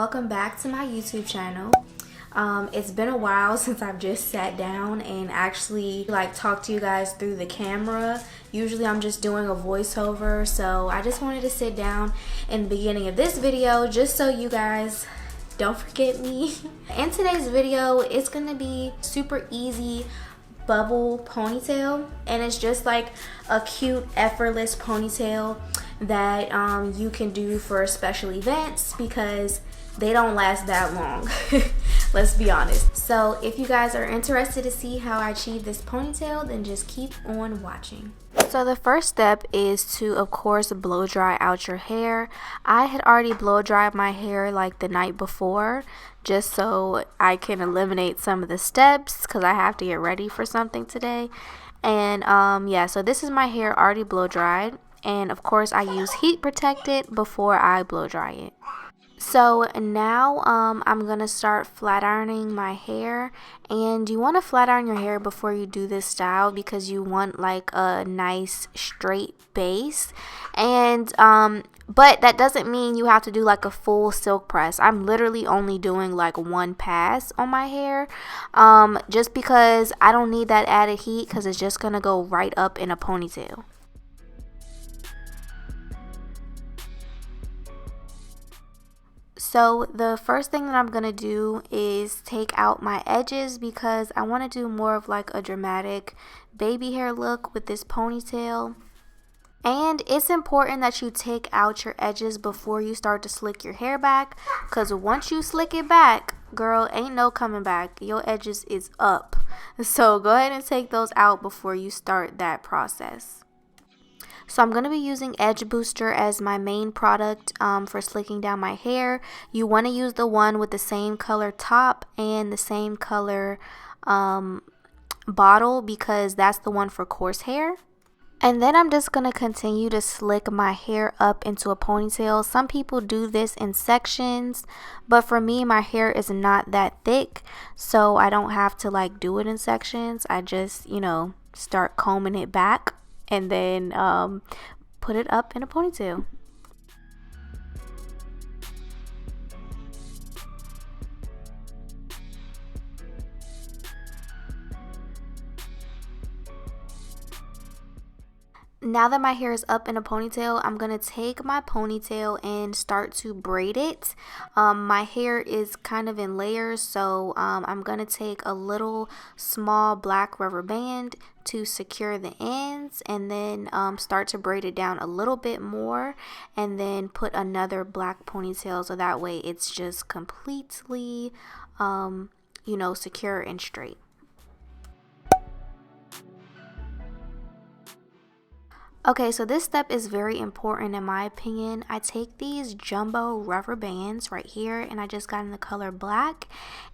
welcome back to my YouTube channel. It's been a while since I've just sat down and actually talked to you guys through the camera. Usually I'm just doing a voiceover, so I just wanted to sit down in the beginning of this video just so you guys don't forget me. In today's video, it's gonna be super easy bubble ponytail, and it's just like a cute, effortless ponytail that you can do for special events because they don't last that long. Let's be honest. So if you guys are interested to see how I achieve this ponytail, then just keep on watching. So the first step is to, of course, blow dry out your hair. I had already blow dried my hair like the night before, just so I can eliminate some of the steps because I have to get ready for something today. And yeah, so this is my hair already blow dried, and of course I use heat protected before I blow dry it. So now I'm gonna start flat ironing my hair, and you want to flat iron your hair before you do this style because you want like a nice straight base. And but that doesn't mean you have to do like a full silk press. I'm literally only doing like one pass on my hair just because I don't need that added heat because it's just gonna go right up in a ponytail. So the first thing that I'm going to do is take out my edges because I want to do more of like a dramatic baby hair look with this ponytail. And it's important that you take out your edges before you start to slick your hair back, because once you slick it back, girl, ain't no coming back. Your edges is up. So go ahead and take those out before you start that process. So I'm going to be using Edge Booster as my main product for slicking down my hair. You want to use the one with the same color top and the same color bottle because that's the one for coarse hair. And then I'm just going to continue to slick my hair up into a ponytail. Some people do this in sections, but for me, my hair is not that thick, so I don't have to like do it in sections. I just, start combing it back and then put it up in a ponytail. Now that my hair is up in a ponytail, I'm going to take my ponytail and start to braid it. My hair is kind of in layers, so I'm going to take a little small black rubber band to secure the ends, and then start to braid it down a little bit more, and then put another black ponytail so that way it's just completely, secure and straight. Okay, so this step is very important in my opinion. I take these jumbo rubber bands right here, and I just got in the color black,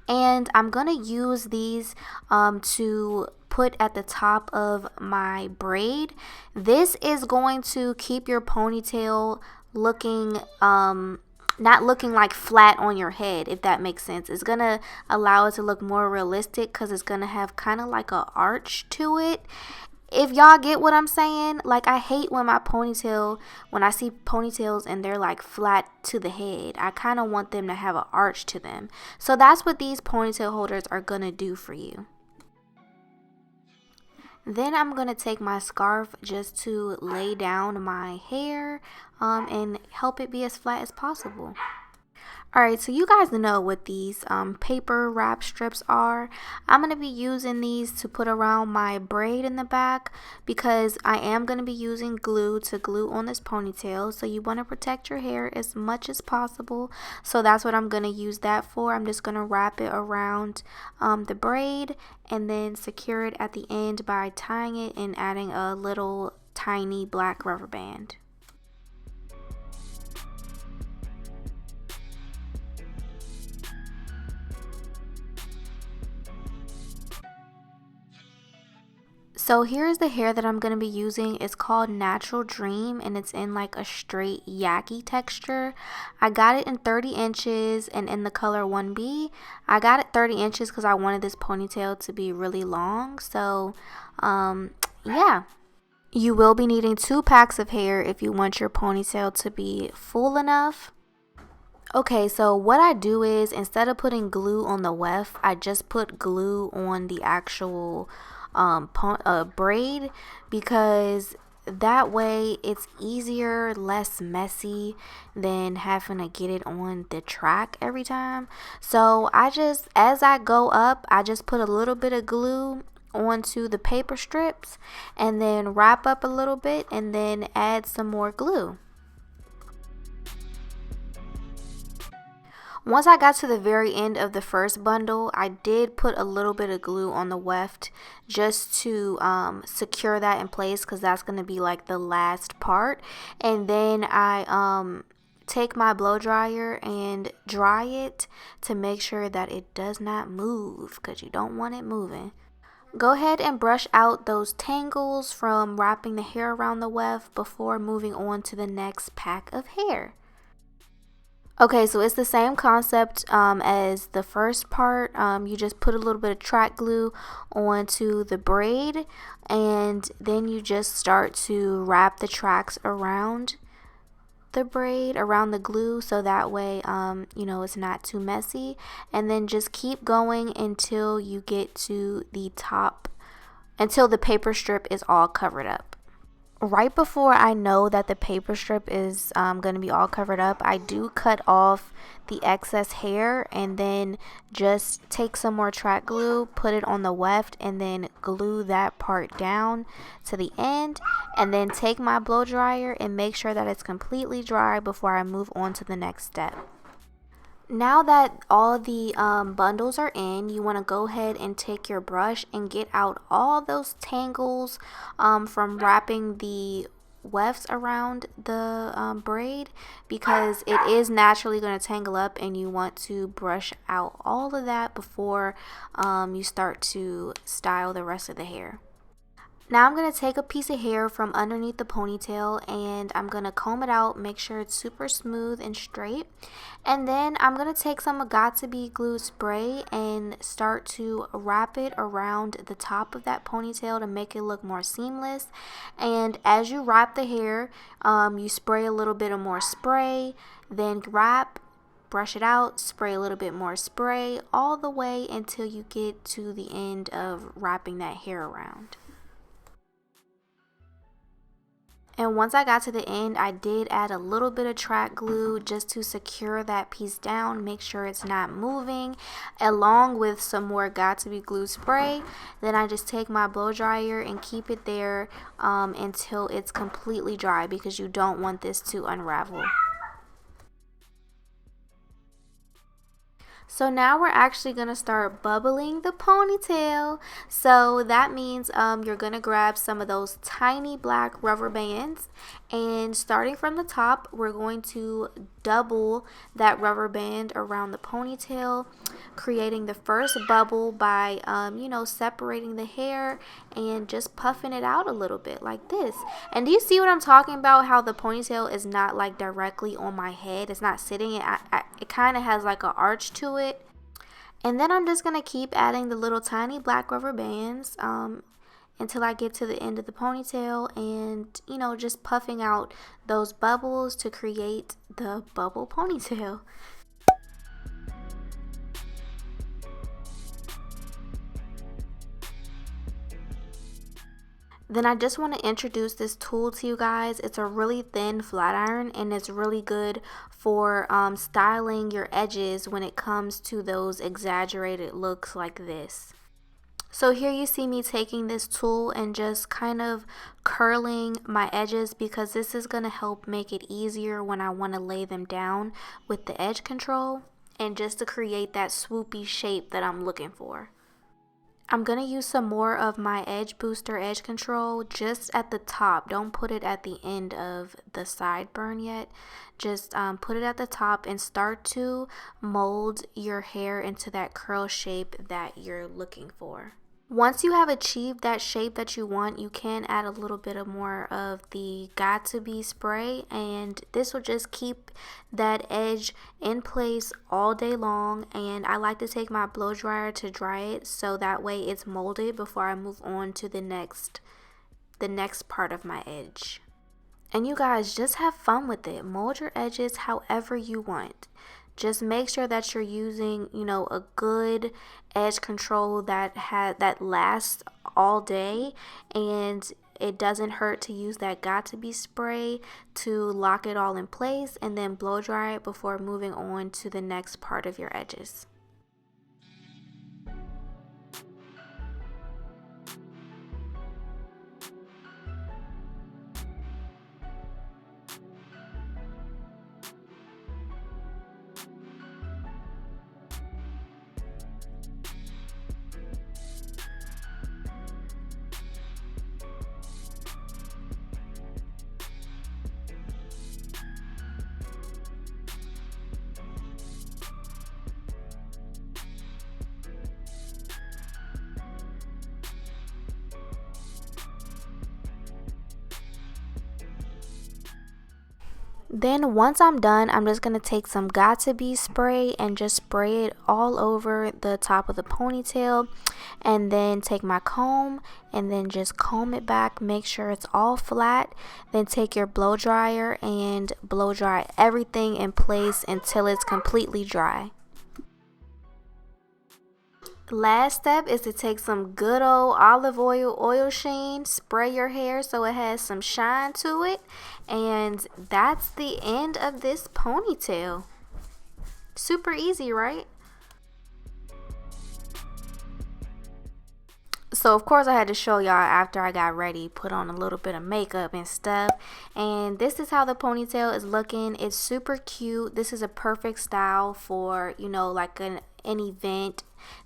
and I'm going to use these to put at the top of my braid. This is going to keep your ponytail looking not looking like flat on your head, if that makes sense. It's gonna allow it to look more realistic because it's gonna have kind of like a arch to it. If y'all get what I'm saying, like I hate when I see ponytails and they're like flat to the head. I kind of want them to have an arch to them. So that's what these ponytail holders are gonna do for you. Then I'm going to take my scarf just to lay down my hair and help it be as flat as possible. Alright, so you guys know what these paper wrap strips are. I'm going to be using these to put around my braid in the back because I am going to be using glue to glue on this ponytail. So you want to protect your hair as much as possible. So that's what I'm going to use that for. I'm just going to wrap it around the braid and then secure it at the end by tying it and adding a little tiny black rubber band. So here's the hair that I'm going to be using. It's called Natural Dream, and it's in like a straight yaki texture. I got it in 30 inches and in the color 1B. I got it 30 inches because I wanted this ponytail to be really long. So yeah. You will be needing 2 packs of hair if you want your ponytail to be full enough. Okay, so what I do is instead of putting glue on the weft, I just put glue on the actual braid, because that way it's easier, less messy than having to get it on the track every time. So I just, as I go up, I just put a little bit of glue onto the paper strips and then wrap up a little bit and then add some more glue. Once I got to the very end of the first bundle, I did put a little bit of glue on the weft just to secure that in place, because that's going to be like the last part. And then I take my blow dryer and dry it to make sure that it does not move, because you don't want it moving. Go ahead and brush out those tangles from wrapping the hair around the weft before moving on to the next pack of hair. Okay, so it's the same concept as the first part. You just put a little bit of track glue onto the braid, and then you just start to wrap the tracks around the braid, around the glue, so that way you know, it's not too messy. And then just keep going until you get to the top, until the paper strip is all covered up. Right before I know that the paper strip is going to be all covered up, I do cut off the excess hair and then just take some more track glue, put it on the weft, and then glue that part down to the end, and then take my blow dryer and make sure that it's completely dry before I move on to the next step. Now that all the bundles are in, you want to go ahead and take your brush and get out all those tangles from wrapping the wefts around the braid, because it is naturally going to tangle up, and you want to brush out all of that before you start to style the rest of the hair. Now I'm going to take a piece of hair from underneath the ponytail and I'm going to comb it out, make sure it's super smooth and straight. And then I'm going to take some Got2b glue spray and start to wrap it around the top of that ponytail to make it look more seamless. And as you wrap the hair, you spray a little bit of more spray, then wrap, brush it out, spray a little bit more spray, all the way until you get to the end of wrapping that hair around. And once I got to the end, I did add a little bit of track glue just to secure that piece down, make sure it's not moving, along with some more Got2b glue spray. Then I just take my blow dryer and keep it there until it's completely dry, because you don't want this to unravel. So now we're actually going to start bubbling the ponytail. So that means you're going to grab some of those tiny black rubber bands, and starting from the top, we're going to double that rubber band around the ponytail, creating the first bubble by you know, separating the hair and just puffing it out a little bit like this. And do you see what I'm talking about? How the ponytail is not like directly on my head, it's not sitting, it kind of has like an arch to it. And then I'm just going to keep adding the little tiny black rubber bands until I get to the end of the ponytail, and you know, just puffing out those bubbles to create the bubble ponytail. Then I just want to introduce this tool to you guys. It's a really thin flat iron, and it's really good for styling your edges when it comes to those exaggerated looks like this. So here you see me taking this tool and just kind of curling my edges, because this is going to help make it easier when I want to lay them down with the edge control, and just to create that swoopy shape that I'm looking for. I'm going to use some more of my edge booster edge control just at the top. Don't put it at the end of the sideburn yet. Just put it at the top and start to mold your hair into that curl shape that you're looking for. Once you have achieved that shape that you want, you can add a little bit of more of the Got2b spray, and this will just keep that edge in place all day long. And I like to take my blow dryer to dry it, so that way it's molded before I move on to the next part of my edge. And you guys, just have fun with it. Mold your edges however you want. just make sure that you're using, you know, a good edge control that lasts all day, and it doesn't hurt to use that got to be spray to lock it all in place and then blow dry it before moving on to the next part of your edges. Then once I'm done, I'm just going to take some got to be spray and just spray it all over the top of the ponytail, and then take my comb and then just comb it back, make sure it's all flat. Then take your blow dryer and blow dry everything in place until it's completely dry. Last step is to take some good old olive oil sheen, spray your hair so it has some shine to it, and that's the end of this ponytail. Super easy, right? So of course I had to show y'all after I got ready, put on a little bit of makeup and stuff, and this is how the ponytail is looking. It's super cute. This is a perfect style for, you know, like an event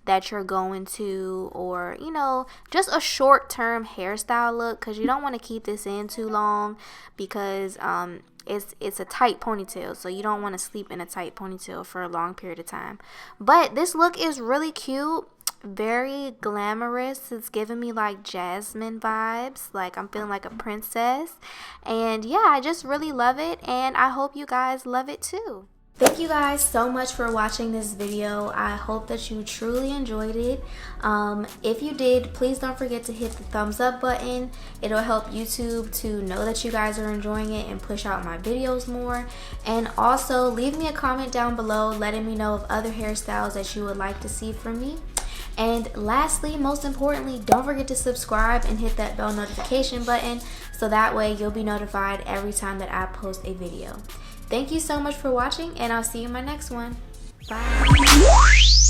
that you're going to, or, you know, just a short-term hairstyle look, because you don't want to keep this in too long, because it's a tight ponytail, so you don't want to sleep in a tight ponytail for a long period of time. But this look is really cute, very glamorous. It's giving me like Jasmine vibes, like I'm feeling like a princess, and yeah, I just really love it, and I hope you guys love it too. Thank you guys so much for watching this video. I hope that you truly enjoyed it. If you did, please don't forget to hit the thumbs up button. It'll help YouTube to know that you guys are enjoying it and push out my videos more. And also leave me a comment down below letting me know of other hairstyles that you would like to see from me. And lastly, most importantly, don't forget to subscribe and hit that bell notification button so that way you'll be notified every time that I post a video. Thank you so much for watching, and I'll see you in my next one. Bye.